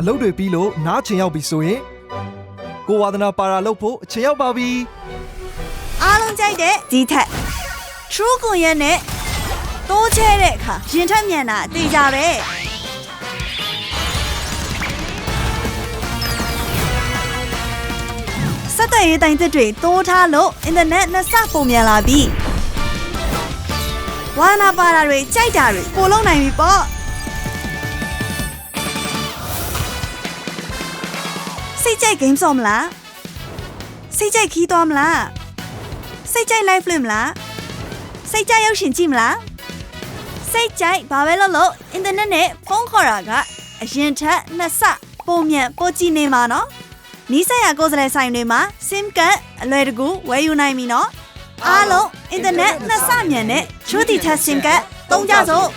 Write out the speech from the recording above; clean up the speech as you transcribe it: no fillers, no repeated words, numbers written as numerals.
အလုပ်တွေပြီးလို့နားချင်ရောက်ပြီဆိုရင်ကိုဝါသနာပါရာလုပ်ဖို့အချိန်ရောက်ပါပြီအားလုံးကြိုက်တဲ့ဒီထက် True ကွန်ရက်နဲ့တိုးချဲတဲ့အခါရင်ထက်မြန်တာအသေးကြပဲစက်တဲ့ရေးတိုင်းသစ်တွေတိုးထားလို့အင်တာနက်နှစ်ဆပုံမြန်လာပြီဝါနာပါရာတွေကြိုက်တာတွေပို့လုံးနိုင်ပြီပေါ့စိတ်ကြိုက် game ဆော့မလားစိတ်ကြိုက်ခီးသွားမလားစိတ်ကြိုက် live လွှင့်မလားစိတ်ကြိုက်ရုပ်ရှင်ကြည့်မလားစိတ်ကြိုက်ဘာပဲလုပ်လို့အင်တာနက်နဲ့ဖုန်းခေါ်တာကအရင်ထက်နှစ်ဆပုံမြန်ပိုကြည့်နေမှာနော်နီးစပ်ရာကိုယ်စားလှယ်ဆိုင်တွေမှာ SIM ကတ်အလွယ်တကူဝယ်ယူနိုင်ပြီနော်အားလုံးအင်တာနက်နှစ်ဆမြန်နဲ့ True တီထက် SIM ကတ်သုံးကြစို့